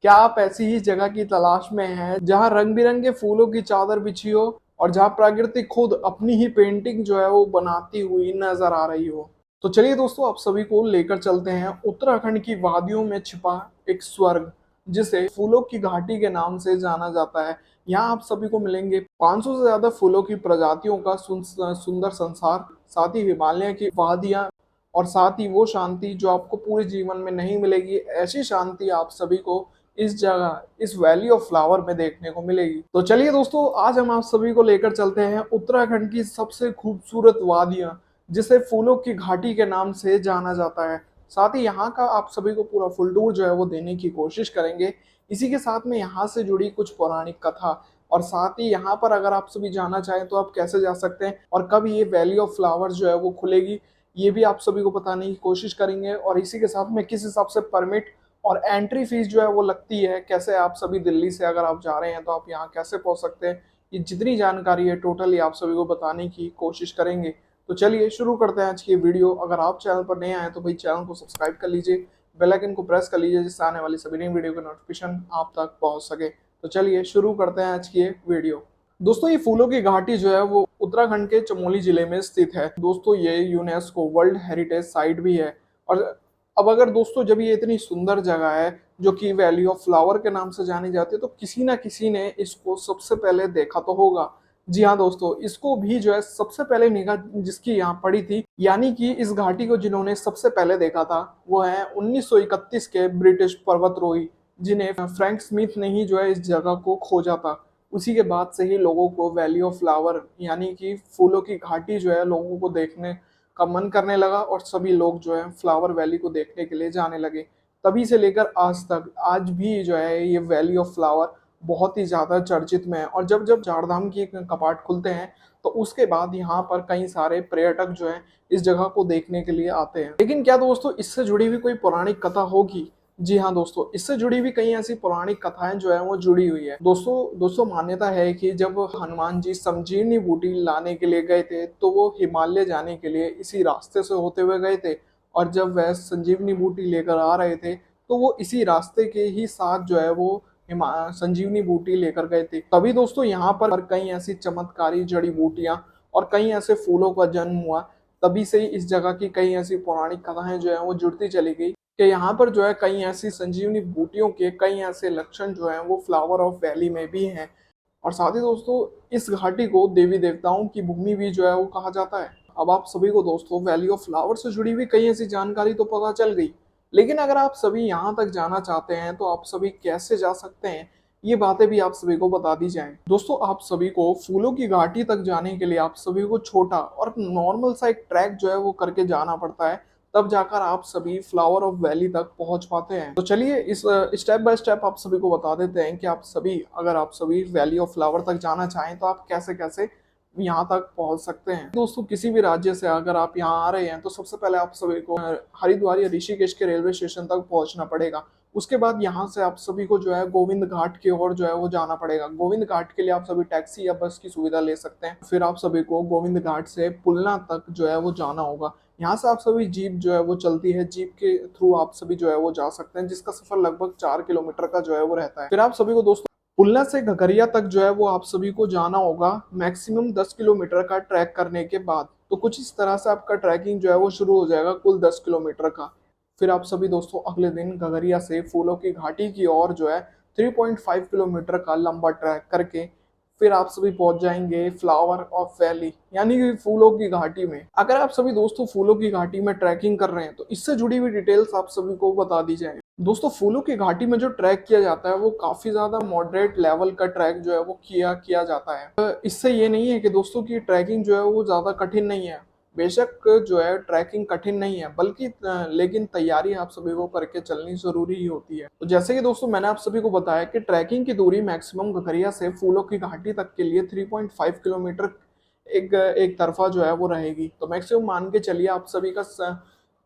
क्या आप ऐसी ही जगह की तलाश में हैं जहां रंग बिरंगे फूलों की चादर बिछी हो और जहां प्रकृति खुद अपनी ही पेंटिंग जो है वो बनाती हुई नजर आ रही हो? तो चलिए दोस्तों, आप सभी को लेकर चलते हैं उत्तराखंड की वादियों में छिपा एक स्वर्ग, जिसे फूलों की घाटी के नाम से जाना जाता है। यहाँ आप सभी को मिलेंगे 500 से ज्यादा फूलों की प्रजातियों का सुंदर संसार, साथ ही हिमालय की वादियां, और साथ ही वो शांति जो आपको पूरे जीवन में नहीं मिलेगी। ऐसी शांति आप सभी को इस जगह, इस वैली ऑफ फ्लावर में देखने को मिलेगी। तो चलिए दोस्तों, आज हम आप सभी को लेकर चलते हैं उत्तराखंड की सबसे खूबसूरत वादियां, जिसे फूलों की घाटी के नाम से जाना जाता है। साथ ही यहाँ का आप सभी को पूरा फुल टूर जो है वो देने की कोशिश करेंगे। इसी के साथ में यहाँ से जुड़ी कुछ पौराणिक कथा, और साथ ही यहाँ पर अगर आप सभी जाना चाहें तो आप कैसे जा सकते हैं और कब ये वैली ऑफ फ्लावर्स जो है वो खुलेगी, ये भी आप सभी को बताने की कोशिश करेंगे। और इसी के साथ में किस हिसाब से परमिट और एंट्री फीस जो है वो लगती है, कैसे आप सभी दिल्ली से अगर आप जा रहे हैं तो आप यहाँ कैसे पहुंच सकते हैं, ये जितनी जानकारी है टोटली आप सभी को बताने की कोशिश करेंगे। तो चलिए शुरू करते हैं आज की वीडियो। अगर आप चैनल पर नए आए तो भाई चैनल को सब्सक्राइब कर लीजिए, बेल आइकन को प्रेस कर लीजिए, जिससे आने वाली सभी नई वीडियो का नोटिफिकेशन आप तक पहुंच सके। तो चलिए शुरू करते हैं आज की ये वीडियो। दोस्तों, ये फूलों की घाटी जो है वो उत्तराखंड के चमोली जिले में स्थित है। दोस्तों, ये यूनेस्को वर्ल्ड हेरिटेज साइट भी है। और अब अगर दोस्तों, जब ये इतनी सुंदर जगह है जो कि वैली ऑफ फ्लावर के नाम से जानी जाती है, तो किसी ना किसी ने इसको सबसे पहले देखा तो होगा। जी हाँ दोस्तों, इसको भी जो है सबसे पहले निगाह जिसकी यहाँ पड़ी थी, यानी कि इस घाटी को जिन्होंने सबसे पहले देखा था, वो है 1931 के ब्रिटिश पर्वतरोही, जिन्हें फ्रैंक स्मिथ ने ही जो है इस जगह को खोजा था। उसी के बाद से ही लोगों को वैली ऑफ फ्लावर यानी कि फूलों की घाटी जो है लोगों को देखने का मन करने लगा, और सभी लोग जो है फ्लावर वैली को देखने के लिए जाने लगे। तभी से लेकर आज तक, आज भी जो है ये वैली ऑफ फ्लावर बहुत ही ज्यादा चर्चित में है। और जब जब चारधाम की कपाट खुलते हैं तो उसके बाद यहाँ पर कई सारे पर्यटक जो है इस जगह को देखने के लिए आते हैं। लेकिन क्या दोस्तों, इससे जुड़ी हुई कोई पौराणिक कथा होगी? जी हाँ दोस्तों, इससे जुड़ी हुई कई ऐसी पौराणिक कथाएं जो है वो जुड़ी हुई है। दोस्तों मान्यता है कि जब हनुमान जी संजीवनी बूटी लाने के लिए गए थे, तो वो हिमालय जाने के लिए इसी रास्ते से होते हुए गए थे। और जब वह संजीवनी बूटी लेकर आ रहे थे, तो वो इसी रास्ते के ही साथ जो है वो संजीवनी बूटी लेकर गए थे। तभी दोस्तों यहाँ पर कई ऐसी चमत्कारी जड़ी बूटियां और कई ऐसे फूलों का जन्म हुआ। तभी से ही इस जगह की कई ऐसी पौराणिक कथाएं जो है वो जुड़ती चली गई कि यहाँ पर जो है कई ऐसी संजीवनी बूटियों के कई ऐसे लक्षण जो हैं वो फ्लावर ऑफ वैली में भी हैं। और साथ ही दोस्तों, इस घाटी को देवी देवताओं की भूमि भी जो है वो कहा जाता है। अब आप सभी को दोस्तों वैली ऑफ फ्लावर से जुड़ी हुई कई ऐसी जानकारी तो पता चल गई, लेकिन अगर आप सभी यहाँ तक जाना चाहते हैं तो आप सभी कैसे जा सकते हैं, ये बातें भी आप सभी को बता दी जाएं। दोस्तों, आप सभी को फूलों की घाटी तक जाने के लिए आप सभी को छोटा और नॉर्मल सा एक ट्रैक जो है वो करके जाना पड़ता है। तब जाकर आप सभी फ्लावर ऑफ वैली तक पहुंच पाते हैं। तो चलिए इस स्टेप बाय स्टेप आप सभी को बता देते हैं कि आप सभी, अगर आप सभी वैली ऑफ फ्लावर तक जाना चाहें तो आप कैसे कैसे यहाँ तक पहुंच सकते हैं। दोस्तों, किसी भी राज्य से अगर आप यहाँ आ रहे हैं तो सबसे पहले आप सभी को हरिद्वार या ऋषिकेश के रेलवे स्टेशन तक पहुंचना पड़ेगा। उसके बाद यहाँ से आप सभी को जो है गोविंद घाट की ओर जो है वो जाना पड़ेगा। गोविंद घाट के लिए आप सभी टैक्सी या बस की सुविधा ले सकते हैं। फिर आप सभी को गोविंद घाट से पुलना तक जो है वो जाना होगा। यहाँ से आप सभी जीप जो है वो चलती है, जीप के थ्रू आप सभी जो है वो जा सकते हैं, जिसका सफर लगभग 4 किलोमीटर का जो है वो रहता है। फिर आप सभी को दोस्तों पुलना से घगरिया तक जो है वो आप सभी को जाना होगा, मैक्सिमम 10 किलोमीटर का ट्रैक करने के बाद। तो कुछ इस तरह से आपका ट्रैकिंग जो है वो शुरू हो जाएगा कुल 10 किलोमीटर का। फिर आप सभी दोस्तों अगले दिन घगरिया से फूलों की घाटी की ओर जो है 3.5 किलोमीटर का लंबा ट्रैक करके फिर आप सभी पहुंच जाएंगे फ्लावर ऑफ वैली यानी कि फूलों की घाटी में। अगर आप सभी दोस्तों फूलों की घाटी में ट्रैकिंग कर रहे हैं तो इससे जुड़ी हुई डिटेल्स आप सभी को बता दी जाए। दोस्तों, फूलों की घाटी में जो ट्रैक किया जाता है वो काफी ज्यादा मॉडरेट लेवल का ट्रैक जो है वो किया जाता है। इससे ये नहीं है कि दोस्तों की ट्रैकिंग जो है वो ज्यादा कठिन नहीं है। बेशक जो है ट्रैकिंग कठिन नहीं है, बल्कि लेकिन तैयारी आप सभी को करके चलनी जरूरी ही होती है। तो जैसे कि दोस्तों मैंने आप सभी को बताया कि ट्रैकिंग की दूरी मैक्सिमम घगरिया से फूलों की घाटी तक के लिए 3.5 किलोमीटर एक तरफा जो है वो रहेगी। तो मैक्सिमम मान के चलिए आप सभी का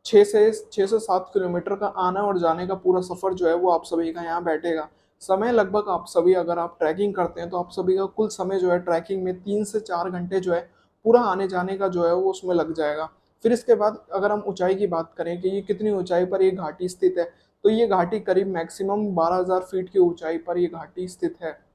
6 से 7 किलोमीटर का आना और जाने का पूरा सफर जो है वो आप सभी का यहाँ बैठेगा। समय लगभग आप सभी, अगर आप ट्रैकिंग करते हैं तो आप सभी का कुल समय जो है ट्रैकिंग में 3 से 4 घंटे जो है पूरा आने जाने का जो है वो उसमें लग जाएगा। फिर इसके बाद अगर हम ऊंचाई की बात करें कि ये कितनी ऊंचाई पर ये घाटी स्थित है, तो ये घाटी करीब मैक्सिमम 12,000 फीट की ऊंचाई पर ये घाटी स्थित है।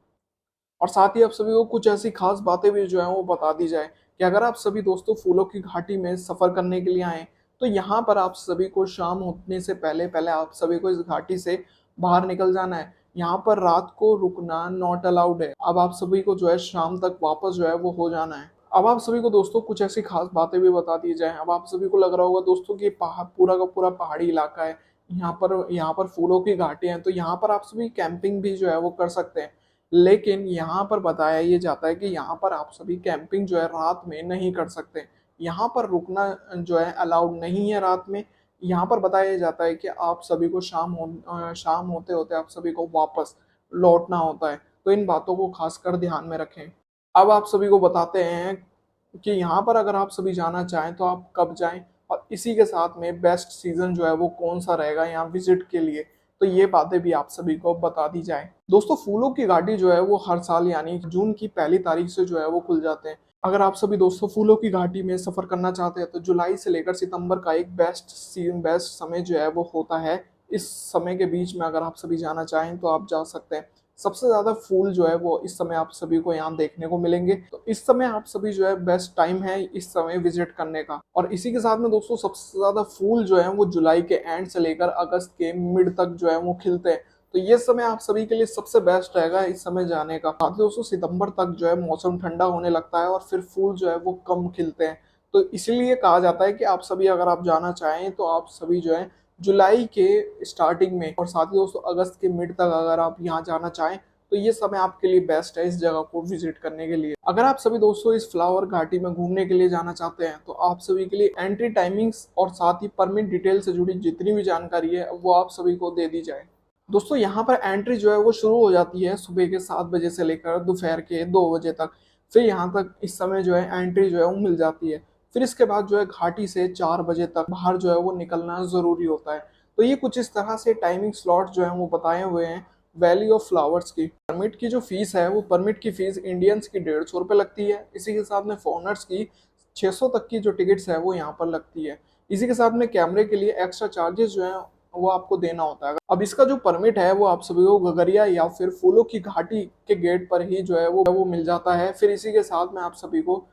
और साथ ही आप सभी को कुछ ऐसी खास बातें भी जो है वो बता दी जाए कि अगर आप सभी दोस्तों फूलों की घाटी में सफर करने के लिए आए तो यहाँ पर आप सभी को शाम होने से पहले पहले आप सभी को इस घाटी से बाहर निकल जाना है। यहाँ पर रात को रुकना नॉट अलाउड है। अब आप सभी को जो है शाम तक वापस जो है वो हो जाना है। अब आप सभी को दोस्तों कुछ ऐसी खास बातें भी बता दी जाए। अब आप सभी को लग रहा होगा दोस्तों कि पहाड़ पूरा का पूरा पहाड़ी इलाका है, यहाँ पर फूलों की घाटी है, तो यहाँ पर आप सभी कैंपिंग भी जो है वो कर सकते हैं। लेकिन यहाँ पर बताया ये जाता है कि यहाँ पर आप सभी कैंपिंग जो है रात में नहीं कर सकते। यहाँ पर रुकना जो है अलाउड नहीं है रात में। यहाँ पर बताया जाता है कि आप सभी को शाम होते होते आप सभी को वापस लौटना होता है। तो इन बातों को खासकर ध्यान में रखें। अब आप सभी को बताते हैं कि यहाँ पर अगर आप सभी जाना चाहें तो आप कब जाएं और इसी के साथ में बेस्ट सीजन जो है वो कौन सा रहेगा यहाँ विजिट के लिए, तो ये बातें भी आप सभी को बता दी जाए। दोस्तों फूलों की घाटी जो है वो हर साल यानी जून की पहली तारीख से जो है वो खुल जाते हैं। अगर आप सभी दोस्तों फूलों की घाटी में सफर करना चाहते हैं तो जुलाई से लेकर सितंबर का एक बेस्ट समय जो है वो होता है। इस समय के बीच में अगर आप सभी जाना चाहें तो आप जा सकते हैं। सबसे ज्यादा फूल जो है वो इस समय आप सभी को यहाँ देखने को मिलेंगे, तो इस समय आप सभी जो है बेस्ट टाइम है इस समय विजिट करने का। और इसी के साथ में दोस्तों सबसे ज्यादा फूल जो है वो जुलाई के एंड से लेकर अगस्त के मिड तक जो है वो खिलते हैं। तो ये समय आप सभी के लिए सबसे बेस्ट रहेगा इस समय जाने का। साथ ही दोस्तों सितंबर तक जो है मौसम ठंडा होने लगता है और फिर फूल जो है वो कम खिलते हैं। तो इसलिए कहा जाता है कि आप सभी अगर आप जाना चाहें तो आप सभी जो है जुलाई के स्टार्टिंग में और साथ ही दोस्तों अगस्त के मिड तक अगर आप यहाँ जाना चाहें तो ये समय आपके लिए बेस्ट है इस जगह को विजिट करने के लिए। अगर आप सभी दोस्तों इस फ्लावर घाटी में घूमने के लिए जाना चाहते हैं तो आप सभी के लिए एंट्री टाइमिंग्स और साथ ही परमिट डिटेल से जुड़ी जितनी भी जानकारी है वो आप सभी को दे दी जाए। दोस्तों यहाँ पर एंट्री जो है वो शुरू हो जाती है सुबह के 7 बजे से लेकर दोपहर के 2 बजे तक। फिर यहाँ तक इस समय जो है एंट्री जो है वो मिल जाती है। फिर इसके बाद जो है घाटी से 4 बजे तक बाहर जो है वो निकलना जरूरी होता है। तो ये कुछ इस तरह से टाइमिंग स्लॉट जो है वो बताए हुए हैं वैली ऑफ फ्लावर्स की। परमिट की जो फीस है वो परमिट की फीस इंडियंस की 150 रुपये लगती है। इसी के साथ में फॉरनर्स की 600 तक की जो टिकट्स है वो यहाँ पर लगती है। इसी के साथ में कैमरे के लिए एक्स्ट्रा चार्जेस जो है वो आपको देना होता है। अब इसका जो परमिट है वो आप सभी को गगरिया या फिर फूलों की घाटी के गेट पर ही जो है वो मिल जाता है। फिर इसी के साथ में आप सभी को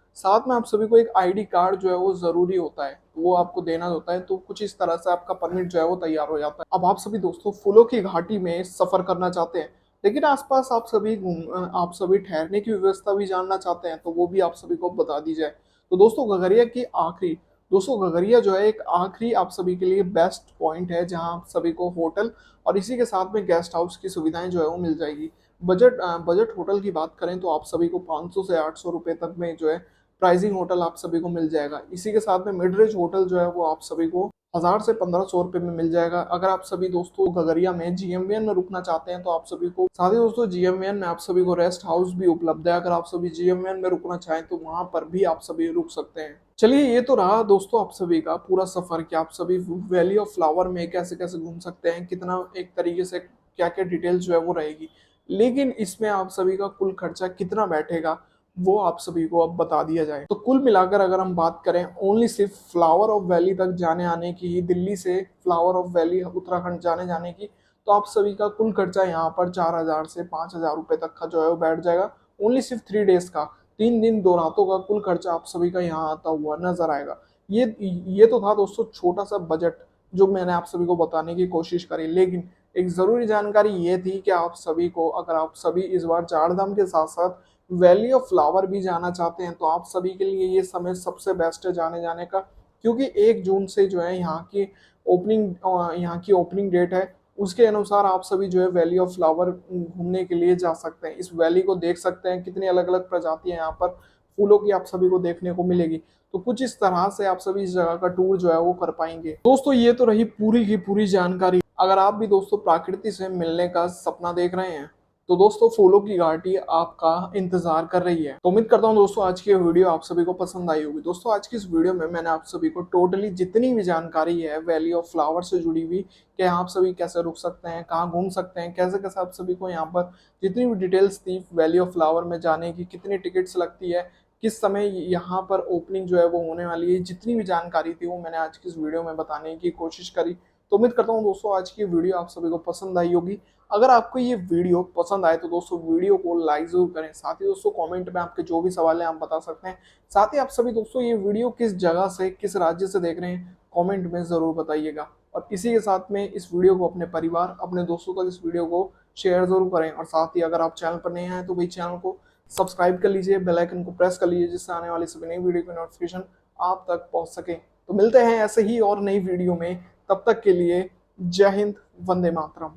एक आईडी कार्ड जो है वो जरूरी होता है, वो आपको देना होता है। तो कुछ इस तरह से आपका परमिट जो है वो तैयार हो जाता है। अब आप सभी दोस्तों फूलों की घाटी में सफर करना चाहते हैं लेकिन आसपास आप सभी ठहरने की व्यवस्था भी जानना चाहते हैं तो वो भी आप सभी को बता दी जाए। तो दोस्तों गगरिया जो है एक आखिरी आप सभी के लिए बेस्ट पॉइंट है जहां आप सभी को होटल और इसी के साथ में गेस्ट हाउस की सुविधाएं जो है वो मिल जाएगी। बजट होटल की बात करें तो आप सभी को 500 से 800 रुपए तक में जो है प्राइसिंग होटल आप सभी को मिल जाएगा। इसी के साथ में मिड रेंज होटल जो है वो आप सभी को 1000 से 1500 रुपए में मिल जाएगा। अगर आप सभी दोस्तों गगरिया में जीएमवीएन में रुकना चाहते हैं तो आप सभी को साथ ही दोस्तों जीएमवीएन में आप सभी को रेस्ट हाउस भी उपलब्ध है। अगर आप सभी जीएमवीएन में रुकना चाहें तो वहां पर भी आप सभी रुक सकते हैं। चलिए ये तो रहा दोस्तों आप सभी का पूरा सफर कि आप सभी वैली ऑफ फ्लावर में कैसे कैसे घूम सकते हैं, कितना एक तरीके से क्या क्या डिटेल्स जो है वो रहेगी। लेकिन इसमें आप सभी का कुल खर्चा कितना बैठेगा वो आप सभी को अब बता दिया जाए। तो कुल मिलाकर अगर हम बात करें ओनली सिर्फ फ्लावर ऑफ वैली तक जाने आने की, दिल्ली से फ्लावर ऑफ वैली उत्तराखंड जाने जाने की, तो आप सभी का कुल खर्चा यहाँ पर 4000 से 5000 रुपए तक का जो है वो बैठ जाएगा। ओनली सिर्फ 3 डेज का, 3 दिन 2 रातों का कुल खर्चा आप सभी का यहाँ आता हुआ नजर आएगा। ये तो था दोस्तों छोटा सा बजट जो मैंने आप सभी को बताने की कोशिश करी। लेकिन एक जरूरी जानकारी ये थी कि आप सभी को अगर आप सभी इस बार चार धाम के साथ साथ वैली ऑफ फ्लावर भी जाना चाहते हैं तो आप सभी के लिए ये समय सबसे बेस्ट है जाने जाने का। क्योंकि 1 जून से जो है यहाँ की ओपनिंग डेट है, उसके अनुसार आप सभी जो है वैली ऑफ फ्लावर घूमने के लिए जा सकते हैं। इस वैली को देख सकते हैं, कितनी अलग अलग प्रजातियां यहाँ पर फूलों की आप सभी को देखने को मिलेगी। तो कुछ इस तरह से आप सभी इस जगह का टूर जो है वो कर पाएंगे। दोस्तों ये तो रही पूरी की पूरी जानकारी। अगर आप भी दोस्तों प्रकृति से मिलने का सपना देख रहे हैं तो दोस्तों फूलों की घाटी आपका इंतजार कर रही है। तो उम्मीद करता हूँ दोस्तों आज की वीडियो आप सभी को पसंद आई होगी। दोस्तों आज की इस वीडियो में मैंने आप सभी को टोटली जितनी भी जानकारी है वैली ऑफ फ्लावर से जुड़ी हुई कि आप सभी कैसे रुक सकते हैं, कहाँ घूम सकते हैं, कैसे कैसे आप सभी को यहाँ पर जितनी भी डिटेल्स थी वैली ऑफ फ्लावर में जाने की, कितनी टिकट्स लगती है, किस समय यहाँ पर ओपनिंग जो है वो होने वाली है, जितनी भी जानकारी थी वो मैंने आज की इस वीडियो में बताने की कोशिश करी। तो उम्मीद करता हूँ दोस्तों आज की वीडियो आप सभी को पसंद आई होगी। अगर आपको ये वीडियो पसंद आए तो दोस्तों वीडियो को लाइक जरूर करें। साथ ही दोस्तों कमेंट में आपके जो भी सवाल हैं आप बता सकते हैं। साथ ही आप सभी दोस्तों ये वीडियो किस जगह से, किस राज्य से देख रहे हैं, कमेंट में जरूर बताइएगा। और इसी के साथ में इस वीडियो को अपने परिवार, अपने दोस्तों तक इस वीडियो को शेयर जरूर करें। और साथ ही अगर आप चैनल पर नए हैं तो भाई चैनल को सब्सक्राइब कर लीजिए, बेल आइकन को प्रेस कर लीजिए, जिससे आने वाली सभी नई वीडियो की नोटिफिकेशन आप तक पहुंच सके। तो मिलते हैं ऐसे ही और नई वीडियो में, तब तक के लिए जय हिंद, वंदे मातरम।